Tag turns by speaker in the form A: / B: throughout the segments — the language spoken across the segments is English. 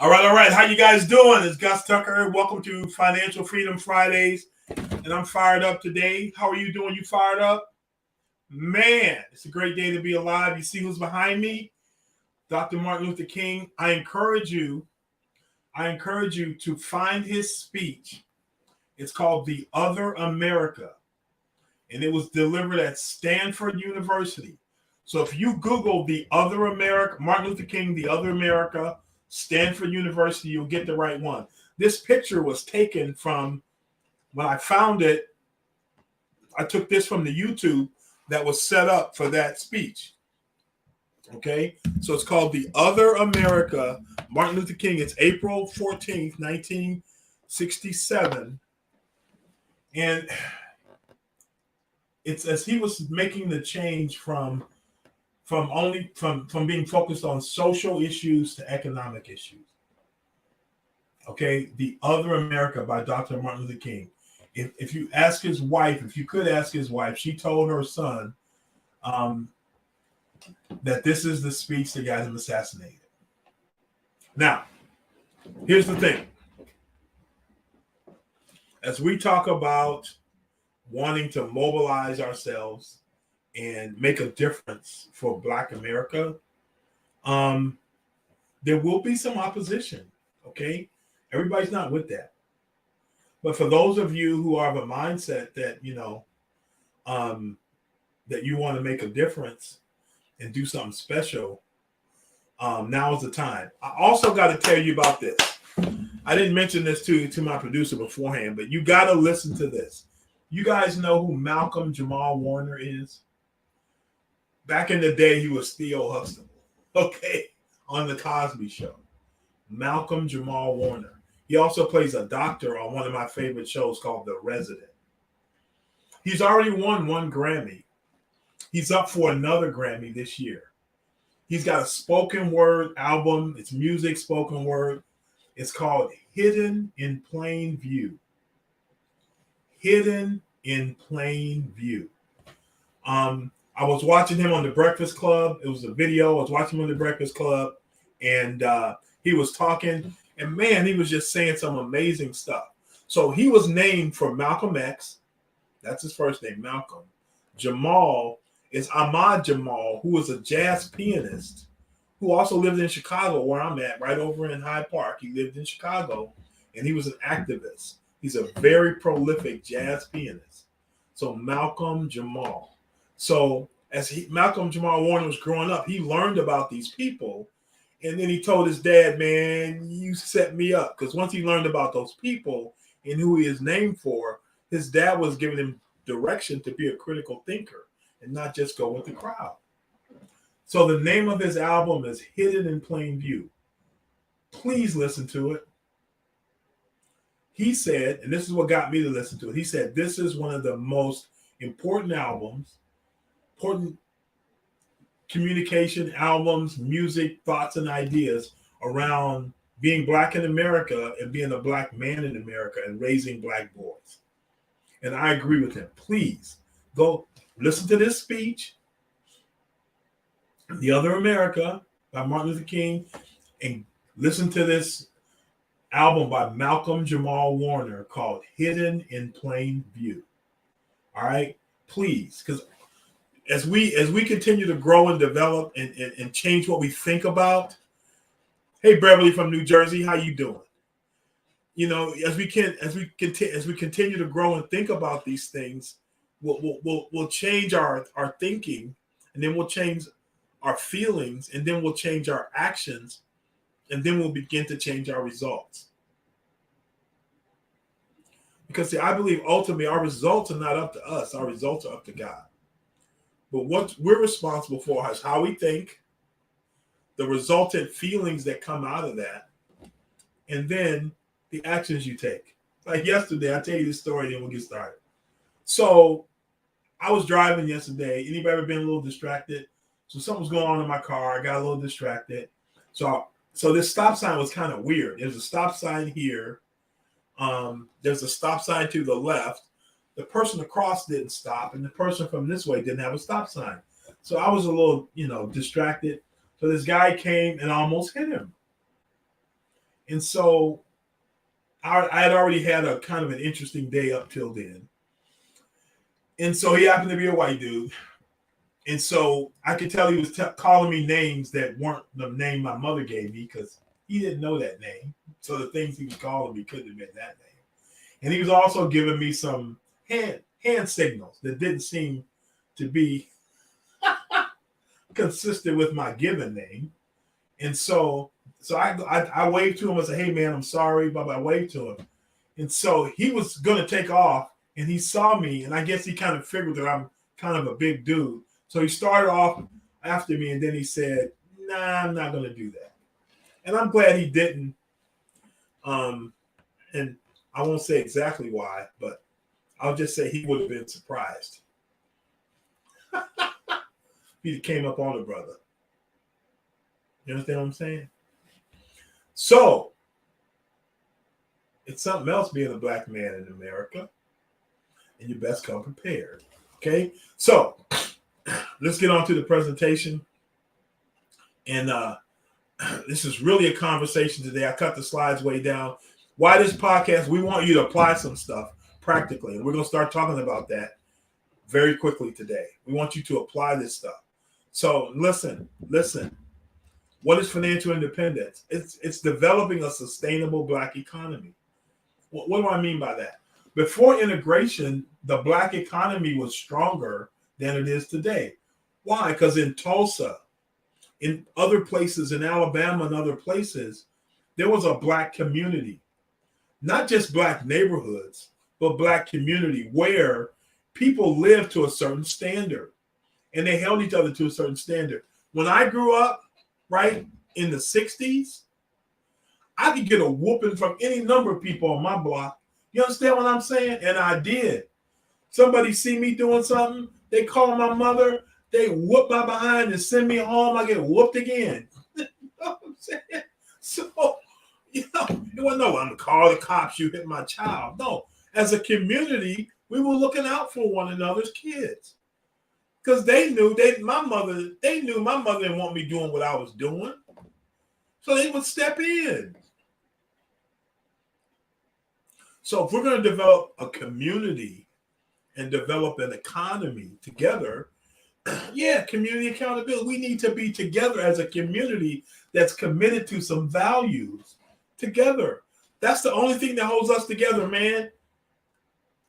A: All right. How you guys doing? It's Gus Tucker. Welcome to Financial Freedom Fridays, and I'm fired up today. How are you doing? You fired up? Man, it's a great day to be alive. You see who's behind me? Dr. Martin Luther King. I encourage you to find his speech. It's called The Other America, and it was delivered at Stanford University. So if you Google The Other America, Martin Luther King, The Other America, Stanford University, you'll get the right one. This picture was taken from when I found it. I took this from the YouTube that was set up for that speech. Okay, so it's called The Other America, Martin Luther King. It's April 14th, 1967. And it's as he was making the change from being focused on social issues to economic issues. Okay, The Other America by Dr. Martin Luther King. If you ask his wife, if you could ask his wife, she told her son that this is the speech that got him assassinated. Now, here's the thing. As we talk about wanting to mobilize ourselves and make a difference for Black America, there will be some opposition. Okay, everybody's not with that. But for those of you who are of a mindset that that you want to make a difference and do something special, now is the time. I also got to tell you about this. I didn't mention this to my producer beforehand, but you got to listen to this. You guys know who Malcolm Jamal Warner is? Back in the day, he was Theo Huxtable, okay, on the Cosby Show. Malcolm Jamal Warner. He also plays a doctor on one of my favorite shows called The Resident. He's already won one Grammy. He's up for another Grammy this year. He's got a spoken word album. It's music, spoken word. It's called Hidden in Plain View. Hidden in Plain View. I was watching him on The Breakfast Club. It was a video. I was watching him on The Breakfast Club, and he was talking. And man, he was just saying some amazing stuff. So he was named for Malcolm X. That's his first name, Malcolm. Jamal is Ahmad Jamal, who was a jazz pianist who also lived in Chicago, where I'm at, right over in Hyde Park. He lived in Chicago, and he was an activist. He's a very prolific jazz pianist. So Malcolm Jamal. So Malcolm Jamal Warner was growing up, he learned about these people. And then he told his dad, man, you set me up. Because once he learned about those people and who he is named for, his dad was giving him direction to be a critical thinker and not just go with the crowd. So the name of his album is Hidden in Plain View. Please listen to it. He said, and this is what got me to listen to it, he said, this is one of the most important albums, important communication albums, music, thoughts, and ideas around being Black in America and being a Black man in America and raising Black boys. And I agree with him. Please go listen to this speech, The Other America by Martin Luther King, and listen to this album by Malcolm Jamal Warner called Hidden in Plain View. All right, please, because as we continue to grow and develop and change what we think about. Hey, Beverly from New Jersey, how you doing? You know, as we continue to grow and think about these things, we'll change our thinking, and then we'll change our feelings, and then we'll change our actions, and then we'll begin to change our results. Because see, I believe ultimately our results are not up to us; our results are up to God. But what we're responsible for is how we think, the resultant feelings that come out of that, and then the actions you take. Like yesterday, I'll tell you this story, then we'll get started. So I was driving yesterday. Anybody ever been a little distracted? So something was going on in my car. I got a little distracted. So this stop sign was kind of weird. There's a stop sign here. There's a stop sign to the left. The person across didn't stop, and the person from this way didn't have a stop sign. So I was a little, distracted. So this guy came and almost hit him. And so I had already had a kind of an interesting day up till then. And so he happened to be a white dude. And so I could tell he was calling me names that weren't the name my mother gave me because he didn't know that name. So the things he was calling me couldn't have been that name. And he was also giving me some hand signals that didn't seem to be consistent with my given name. And so I waved to him. I said, "Hey man, I'm sorry," but I waved to him. And so he was gonna take off, and he saw me, and I guess he kind of figured that I'm kind of a big dude. So he started off after me, and then he said, "Nah, I'm not gonna do that." And I'm glad he didn't. And I won't say exactly why, but I'll just say he would have been surprised. He came up on the brother. You understand what I'm saying? So it's something else being a black man in America, and you best come prepared. Okay, so let's get on to the presentation. And this is really a conversation today. I cut the slides way down. Why this podcast? We want you to apply some stuff practically, and we're going to start talking about that very quickly today. We want you to apply this stuff. So listen. What is financial independence? It's developing a sustainable black economy. What do I mean by that? Before integration, the black economy was stronger than it is today. Why? Because in Tulsa, in other places, in Alabama and other places, there was a black community. Not just black neighborhoods, but black community where people lived to a certain standard and they held each other to a certain standard. When I grew up, right, in the 60s, I could get a whooping from any number of people on my block. You understand what I'm saying? And I did. Somebody see me doing something, they call my mother, they whoop my behind and send me home. I get whooped again. You know what I'm saying? So, it wasn't no, I'm going to call the cops, you hit my child. No, as a community, we were looking out for one another's kids. Because they knew my mother didn't want me doing what I was doing. So they would step in. So if we're going to develop a community and develop an economy together, community accountability. We need to be together as a community that's committed to some values together. That's the only thing that holds us together, man,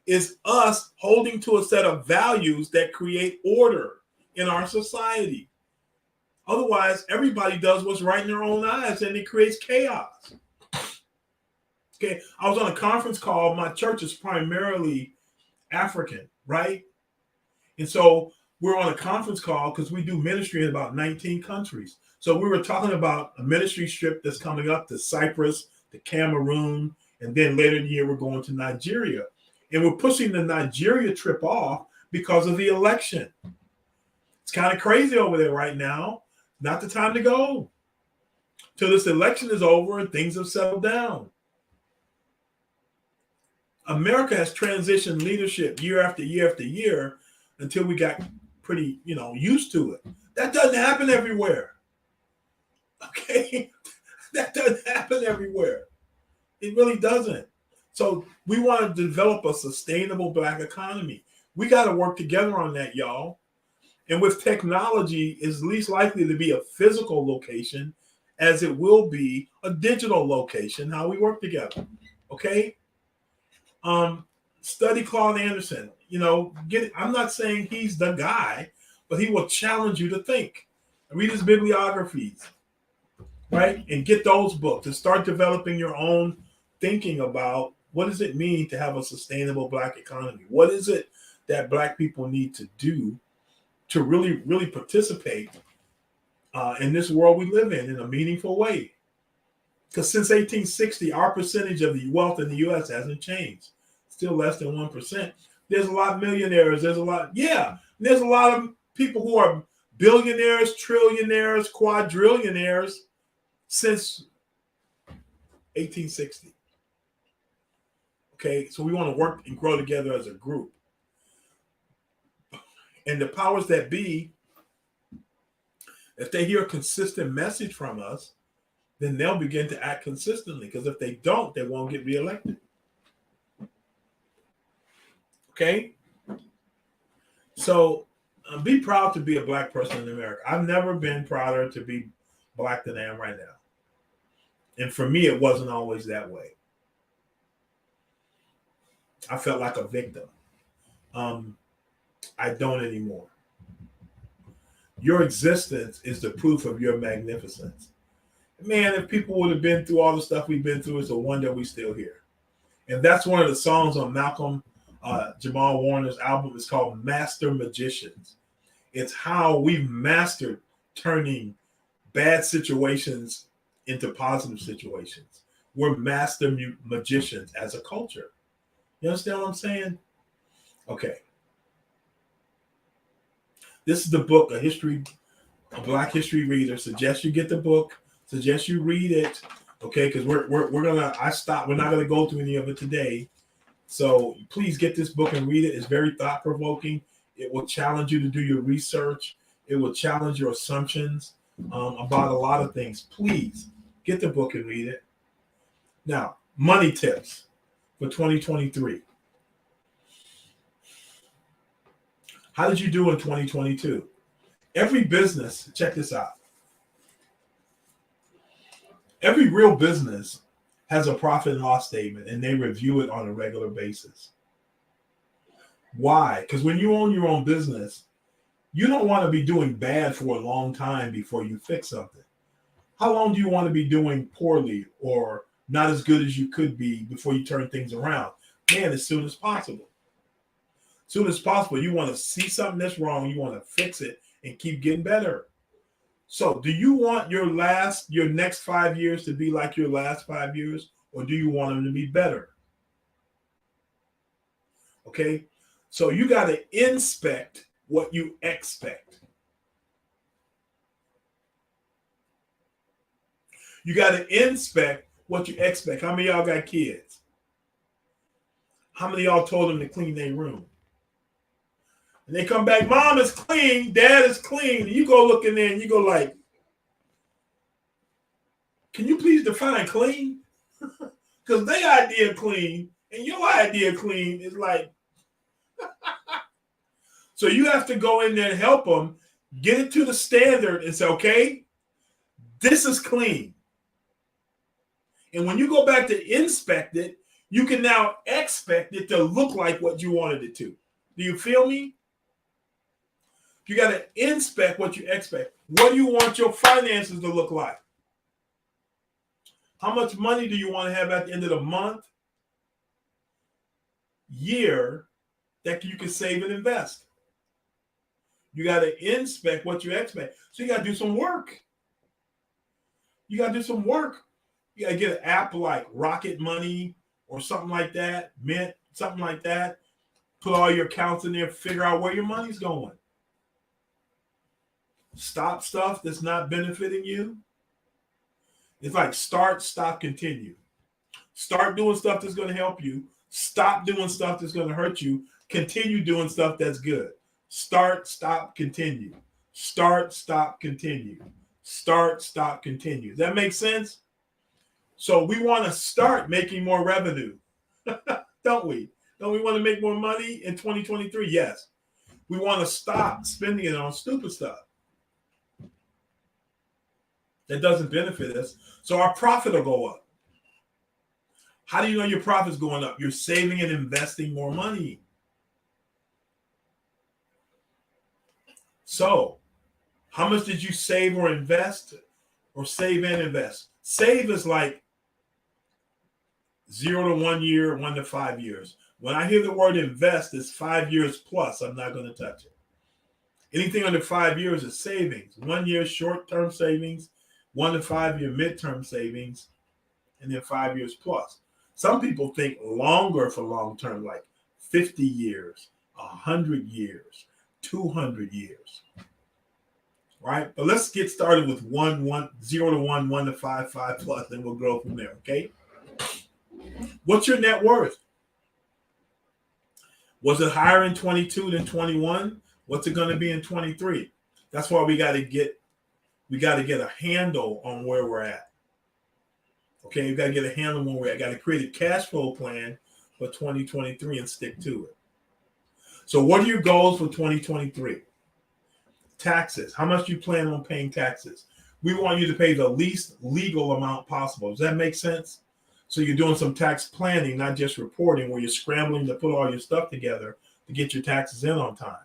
A: is us holding to a set of values that create order in our society. Otherwise, everybody does what's right in their own eyes and it creates chaos. Okay, I was on a conference call. My church is primarily African, right? And so we're on a conference call because we do ministry in about 19 countries. So we were talking about a ministry trip that's coming up to Cyprus, to Cameroon, and then later in the year we're going to Nigeria. And we're pushing the Nigeria trip off because of the election. It's kind of crazy over there right now. Not the time to go. Till this election is over and things have settled down. America has transitioned leadership year after year after year until we got pretty, used to it. That doesn't happen everywhere. Okay? That doesn't happen everywhere. It really doesn't. So we want to develop a sustainable black economy. We got to work together on that, y'all. And with technology, it's least likely to be a physical location as it will be a digital location, how we work together. Okay? Study Claude Anderson. I'm not saying he's the guy, but he will challenge you to think. Read his bibliographies, right? And get those books and start developing your own thinking about what does it mean to have a sustainable black economy? What is it that black people need to do to really, really participate in this world we live in a meaningful way? Because since 1860, our percentage of the wealth in the U.S. hasn't changed. Still less than 1%. There's a lot of millionaires. There's a lot of people who are billionaires, trillionaires, quadrillionaires since 1860. Okay, so we want to work and grow together as a group. And the powers that be, if they hear a consistent message from us, then they'll begin to act consistently. Because if they don't, they won't get reelected. Okay? So be proud to be a black person in America. I've never been prouder to be black than I am right now. And for me, it wasn't always that way. I felt like a victim. I don't anymore. Your existence is the proof of your magnificence. Man, if people would have been through all the stuff we've been through, it's a wonder we're still here. And that's one of the songs on Malcolm Jamal Warner's album. It's called Master Magicians. It's how we've mastered turning bad situations into positive situations. We're master magicians as a culture. You understand what I'm saying? Okay. This is the book, a Black History reader. Suggest you get the book. Suggest you read it. Okay, because we're not gonna go through any of it today. So please get this book and read it. It's very thought-provoking. It will challenge you to do your research. It will challenge your assumptions about a lot of things. Please get the book and read it. Now, money tips for 2023. How did you do in 2022? Every business, check this out. Every real business has a profit and loss statement, and they review it on a regular basis. Why? Because when you own your own business, you don't want to be doing bad for a long time before you fix something. How long do you want to be doing poorly or not as good as you could be before you turn things around? Man, as soon as possible. As soon as possible, you want to see something that's wrong, you want to fix it and keep getting better. So do you want your next 5 years to be like your last 5 years, or do you want them to be better? Okay, so you got to inspect what you expect. You got to inspect what you expect. How many of y'all got kids? How many of y'all told them to clean their room? And they come back, Mom is clean, Dad is clean. And you go look in there and you go like, can you please define clean? Because their idea of clean and your idea of clean is like, so you have to go in there and help them get it to the standard and say, okay, this is clean. And when you go back to inspect it, you can now expect it to look like what you wanted it to. Do you feel me? You got to inspect what you expect. What do you want your finances to look like? How much money do you want to have at the end of the month, year, that you can save and invest? You got to inspect what you expect. So you got to do some work. You got to do some work. You got to get an app like Rocket Money or something like that, Mint, something like that. Put all your accounts in there, figure out where your money's going. Stop stuff that's not benefiting you. It's like start, stop, continue. Start doing stuff that's going to help you. Stop doing stuff that's going to hurt you. Continue doing stuff that's good. Start, stop, continue. Start, stop, continue. Start, stop, continue. Does that make sense? So we want to start making more revenue, don't we? Don't we want to make more money in 2023? Yes. We want to stop spending it on stupid stuff that doesn't benefit us. So our profit will go up. How do you know your profit's going up? You're saving and investing more money. So how much did you save or invest, or save and invest? Save is like 0 to 1 year, 1 to 5 years. When I hear the word invest, it's 5 years plus. I'm not going to touch it. Anything under 5 years is savings. 1 year short-term savings, 1 to 5 year midterm savings, and then 5 years plus. Some people think longer for long-term, like 50 years, 100 years, 200 years. Right? But let's get started with 0 to 1, 1 to 5, 5 plus, and we'll grow from there, okay? What's your net worth? Was it higher in 22 than 21? What's it going to be in 23? That's why we got to get a handle on where we're at. Okay, you got to get a handle on where I got to create a cash flow plan for 2023 and stick to it. So what are your goals for 2023? Taxes. How much do you plan on paying taxes? We want you to pay the least legal amount possible. Does that make sense? So you're doing some tax planning, not just reporting, where you're scrambling to put all your stuff together to get your taxes in on time.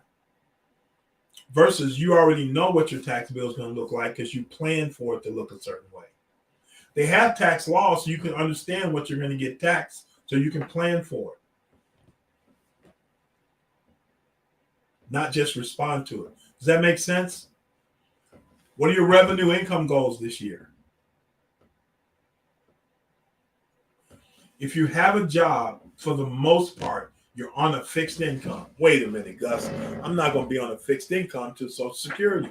A: Versus you already know what your tax bill is going to look like because you plan for it to look a certain way. They have tax laws so you can understand what you're going to get taxed so you can plan for it. Not just respond to it. Does that make sense? What are your revenue income goals this year? If you have a job, for the most part, you're on a fixed income. Wait a minute, Gus. I'm not going to be on a fixed income to Social Security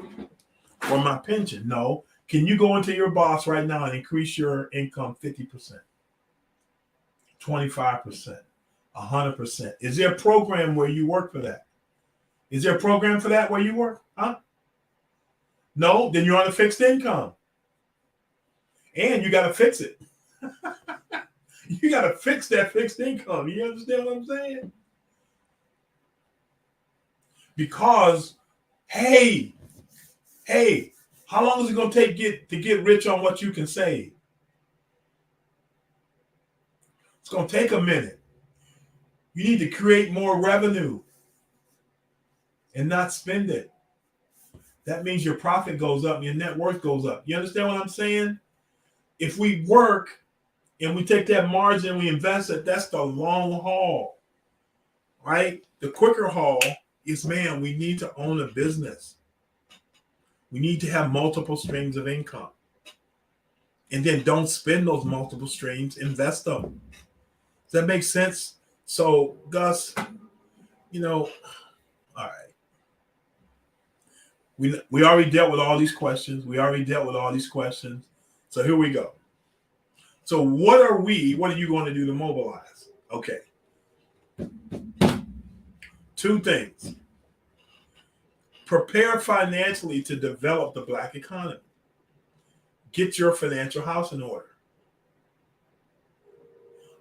A: or my pension. No. Can you go into your boss right now and increase your income 50%, 25%, 100%? Is there a program where you work for that? Is there a program for that where you work? Huh? No, then you're on a fixed income. And you got to fix it. You got to fix that fixed income. You understand what I'm saying? Because, hey, how long is it going to take to get rich on what you can save? It's going to take a minute. You need to create more revenue and not spend it. That means your profit goes up, your net worth goes up. You understand what I'm saying? If we work and we take that margin and we invest it, that's the long haul, right? The quicker haul is, man, we need to own a business. We need to have multiple streams of income. And then don't spend those multiple streams, invest them. Does that make sense? So, Gus, all right. We already dealt with all these questions. So here we go. So what are you going to do to mobilize? Okay. 2 things. Prepare financially to develop the Black economy. Get your financial house in order.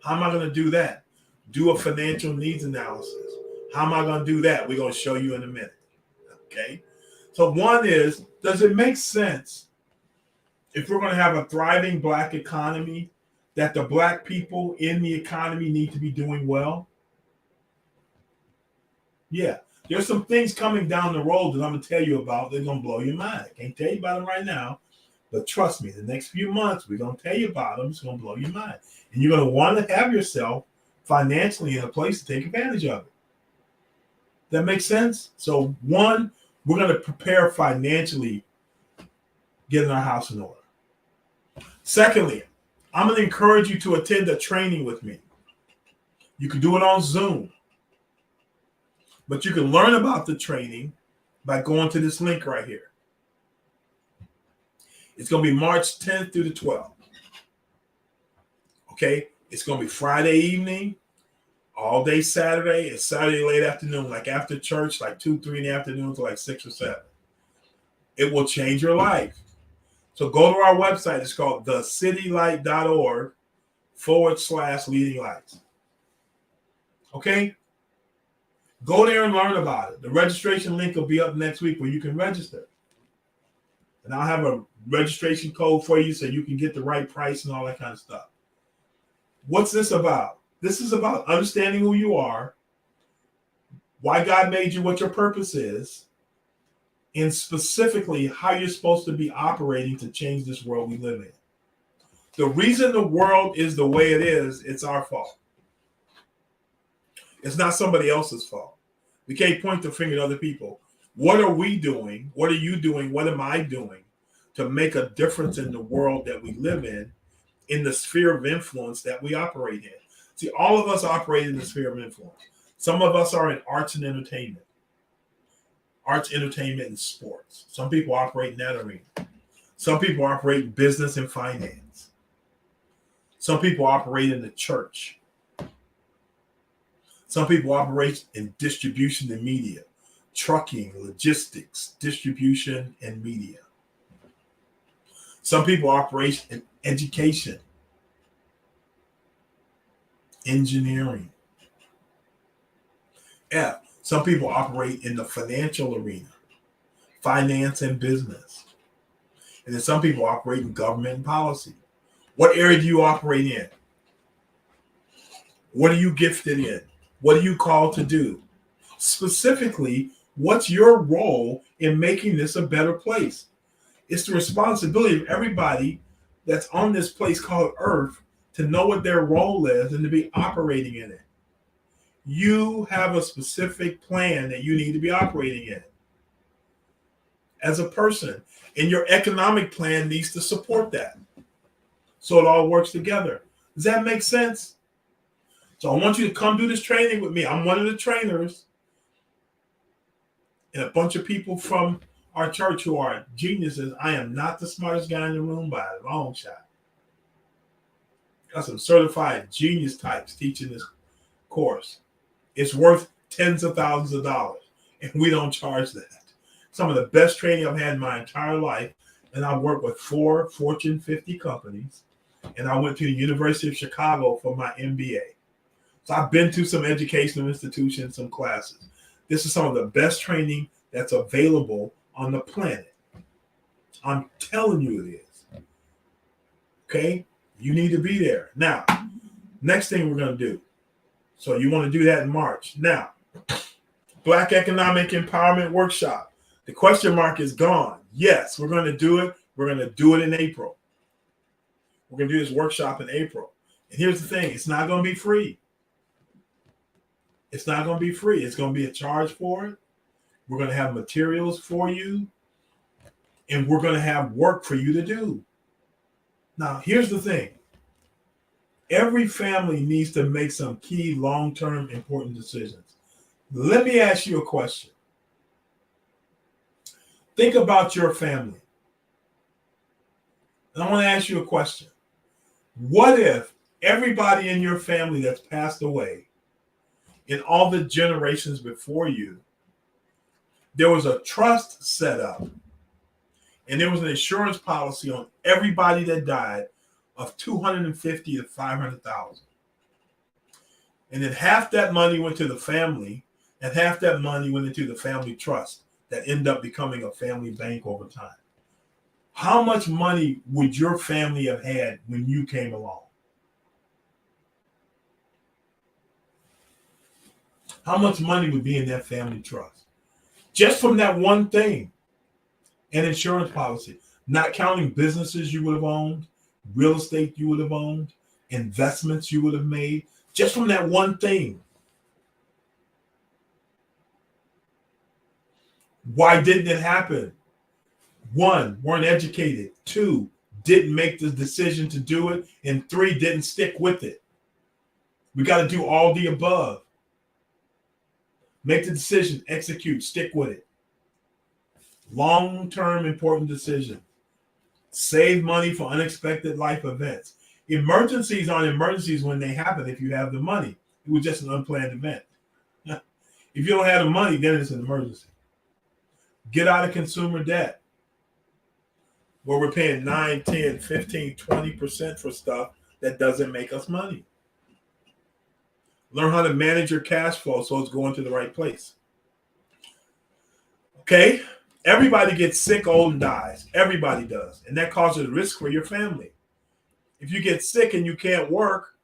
A: How am I going to do that? Do a financial needs analysis. How am I going to do that? We're going to show you in a minute. Okay. So one is, does it make sense if we're going to have a thriving Black economy that the Black people in the economy need to be doing well? Yeah. There's some things coming down the road that I'm going to tell you about. They're going to blow your mind. I can't tell you about them right now, but trust me, the next few months, we're going to tell you about them. It's going to blow your mind. And you're going to want to have yourself financially in a place to take advantage of it. That makes sense? So one, we're going to prepare financially, getting our house in order. Secondly, I'm going to encourage you to attend a training with me. You can do it on Zoom. But you can learn about the training by going to this link right here. It's going to be March 10th through the 12th. Okay? It's going to be Friday evening, all day Saturday, and Saturday late afternoon, like after church, like 2, 3 in the afternoon to like 6 or 7. It will change your life. So go to our website. It's called thecitylight.org/leading lights. Okay? Go there and learn about it. The registration link will be up next week where you can register. And I'll have a registration code for you so you can get the right price and all that kind of stuff. What's this about? This is about understanding who you are, why God made you, what your purpose is, and specifically how you're supposed to be operating to change this world we live in. The reason the world is the way it is, it's our fault. It's not somebody else's fault. We can't point the finger at other people. What are we doing? What are you doing? What am I doing to make a difference in the world that we live in the sphere of influence that we operate in? See, all of us operate in the sphere of influence. Some of us are in arts and entertainment. Arts, entertainment, and sports. Some people operate in that arena. Some people operate in business and finance. Some people operate in the church. Some people operate in distribution and media, trucking, logistics, distribution, and media. Some people operate in education. engineering. F, some people operate in the financial arena, finance and business. And then some people operate in government and policy. What area do you operate in? What are you gifted in? What are you called to do? Specifically, what's your role in making this a better place? It's the responsibility of everybody that's on this place called Earth to know what their role is and to be operating in it. You have a specific plan that you need to be operating in as a person, and your economic plan needs to support that. So it all works together. Does that make sense? So I want you to come do this training with me. I'm one of the trainers, and a bunch of people from our church who are geniuses. I am not the smartest guy in the room by a long shot. Got some certified genius types teaching this course. It's worth tens of thousands of dollars, and we don't charge that. Some of the best training I've had in my entire life, and I've worked with 4 Fortune 50 companies, and I went to the University of Chicago for my MBA. So I've been to some educational institutions, some classes. This is some of the best training that's available on the planet. I'm telling you it is. Okay? You need to be there. Now, next thing we're going to do. So you want to do that in March. Now, Black Economic Empowerment Workshop. The question mark is gone. Yes, we're going to do it. We're going to do it in April. We're going to do this workshop in April. And here's the thing. It's not going to be free. It's not going to be free. It's going to be a charge for it. We're going to have materials for you. And we're going to have work for you to do. Now, here's the thing. Every family needs to make some key long-term important decisions. Let me ask you a question. Think about your family. And I want to ask you a question. What if everybody in your family that's passed away, in all the generations before you, there was a trust set up and there was an insurance policy on everybody that died of $250,000 to $500,000. And then half that money went to the family and half that money went into the family trust that ended up becoming a family bank over time. How much money would your family have had when you came along? How much money would be in that family trust? Just from that one thing, an insurance policy, not counting businesses you would have owned, real estate you would have owned, investments you would have made, just from that one thing. Why didn't it happen? 1, weren't educated. 2, didn't make the decision to do it. And 3, didn't stick with it. We got to do all the above. Make the decision, execute, stick with it. Long-term important decision. Save money for unexpected life events. Emergencies aren't emergencies when they happen if you have the money. It was just an unplanned event. If you don't have the money, then it's an emergency. Get out of consumer debt, where we're paying 9, 10, 15, 20% for stuff that doesn't make us money. Learn how to manage your cash flow so it's going to the right place. Okay? Everybody gets sick, old, and dies. Everybody does. And that causes risk for your family. If you get sick and you can't work,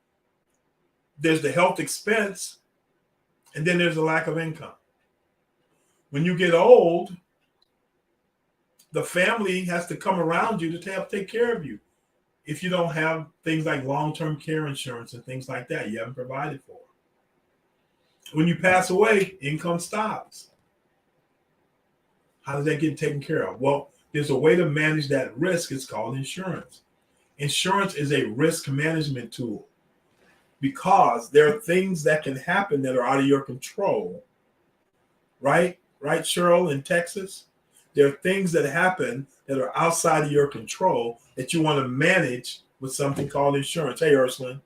A: there's the health expense, and then there's a lack of income. When you get old, the family has to come around you to help take care of you. If you don't have things like long-term care insurance and things like that, you haven't provided for. When you pass away, income stops. How does that get taken care of? Well, there's a way to manage that risk. It's called insurance. Insurance is a risk management tool because there are things that can happen that are out of your control. Right? Right, Cheryl, in Texas? There are things that happen that are outside of your control that you want to manage with something called insurance. Hey, Ursula.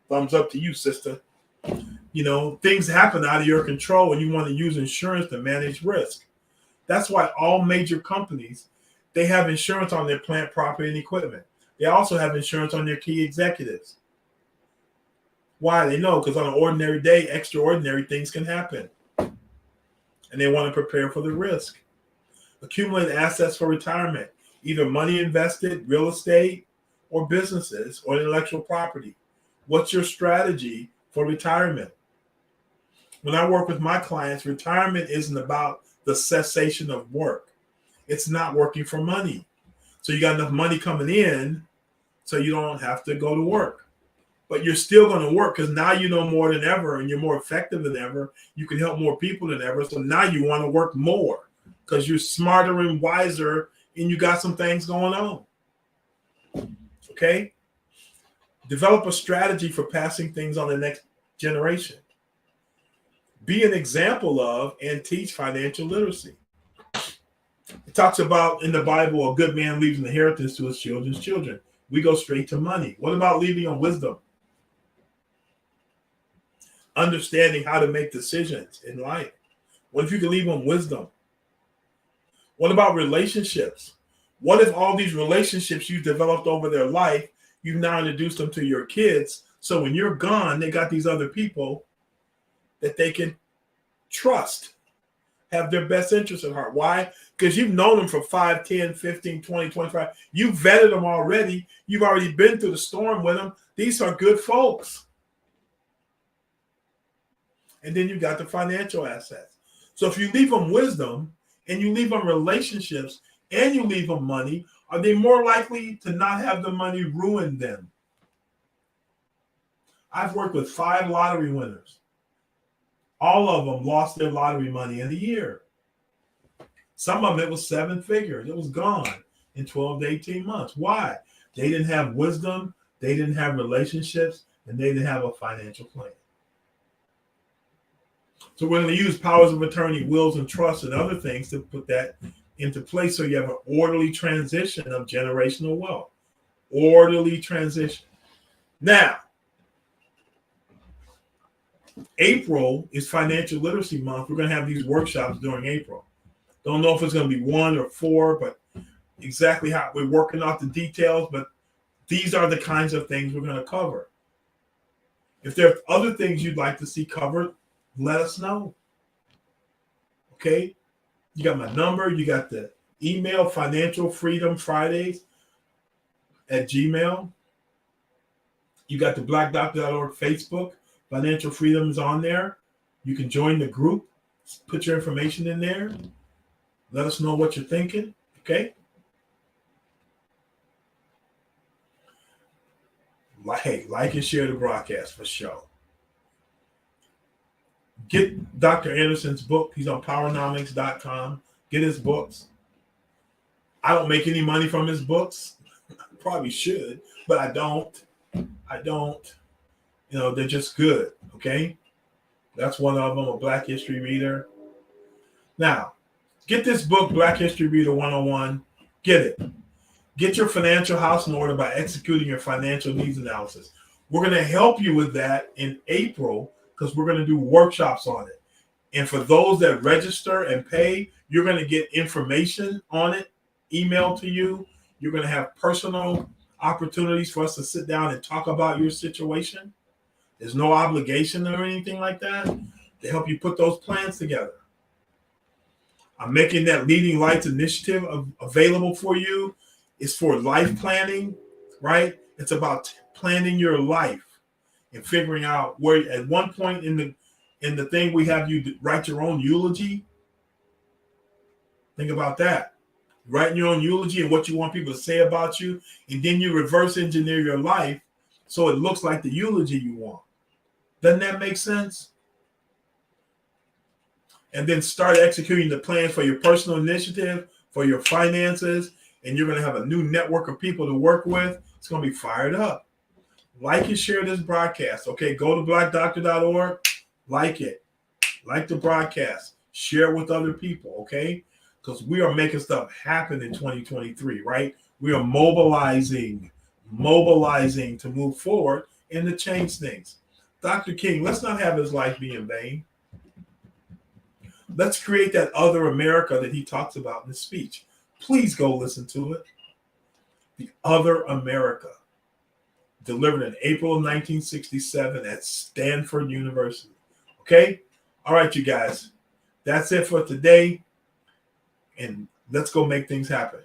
A: Thumbs up to you, sister. You know, things happen out of your control and you want to use insurance to manage risk. That's why all major companies, they have insurance on their plant, property, and equipment. They also have insurance on their key executives. Why? They know because on an ordinary day, extraordinary things can happen. And they want to prepare for the risk. Accumulate assets for retirement, either money invested, real estate, or businesses, or intellectual property. What's your strategy for retirement? When I work with my clients, retirement isn't about the cessation of work. It's not working for money. So you got enough money coming in so you don't have to go to work. But you're still going to work because now you know more than ever and you're more effective than ever. You can help more people than ever. So now you want to work more because you're smarter and wiser and you got some things going on. Okay? Develop a strategy for passing things on the next generation. Be an example of and teach financial literacy. It talks about in the Bible, a good man leaves an inheritance to his children's children. We go straight to money. What about leaving on wisdom? Understanding how to make decisions in life. What if you can leave on wisdom? What about relationships? What if all these relationships you've developed over their life, you've now introduced them to your kids, so when you're gone, they got these other people that they can trust, have their best interest at heart. Why? Because you've known them for 5, 10, 15, 20, 25. You've vetted them already. You've already been through the storm with them. These are good folks. And then you got the financial assets. So if you leave them wisdom and you leave them relationships and you leave them money, are they more likely to not have the money ruin them? I've worked with 5 lottery winners. All of them lost their lottery money in a year. Some of it was 7 figures. It was gone in 12 to 18 months. Why? They didn't have wisdom, they didn't have relationships, and they didn't have a financial plan. So we're going to use powers of attorney, wills, and trusts and other things to put that into place so you have an orderly transition of generational wealth. Orderly transition. Now, April is Financial Literacy Month. We're going to have these workshops during April. Don't know if it's going to be 1 or 4, but exactly how we're working out the details. But these are the kinds of things we're going to cover. If there are other things you'd like to see covered, let us know. Okay? You got my number. You got the email, Financial Freedom Fridays at Gmail. You got the blackdoctor.org Facebook. Financial Freedom is on there. You can join the group. Put your information in there. Let us know what you're thinking. Okay? Hey, like and share the broadcast for sure. Get Dr. Anderson's book. He's on powernomics.com. Get his books. I don't make any money from his books. Probably should, but I don't. You know, they're just good. Okay? That's one of them, a Black History Reader. Now, get this book, Black History Reader 101. Get it. Get your financial house in order by executing your financial needs analysis. We're going to help you with that in April because we're going to do workshops on it. And for those that register and pay, you're going to get information on it emailed to you. You're going to have personal opportunities for us to sit down and talk about your situation. There's no obligation or anything like that to help you put those plans together. I'm making that Leading Lights initiative available for you. It's for life planning, right? It's about planning your life and figuring out where at one point in the thing we have you write your own eulogy. Think about that. Writing your own eulogy and what you want people to say about you, and then you reverse engineer your life so it looks like the eulogy you want. Doesn't that make sense? And then start executing the plans for your personal initiative, for your finances, and you're going to have a new network of people to work with. It's going to be fired up. Like and share this broadcast. Okay, go to blackdoctor.org, like it. Like the broadcast. Share with other people, okay? Because we are making stuff happen in 2023, right? We are mobilizing to move forward and to change things. Dr. King, let's not have his life be in vain. Let's create that other America that he talks about in his speech. Please go listen to it. The other America. delivered in April of 1967 at Stanford University. Okay? All right, you guys. That's it for today. And let's go make things happen.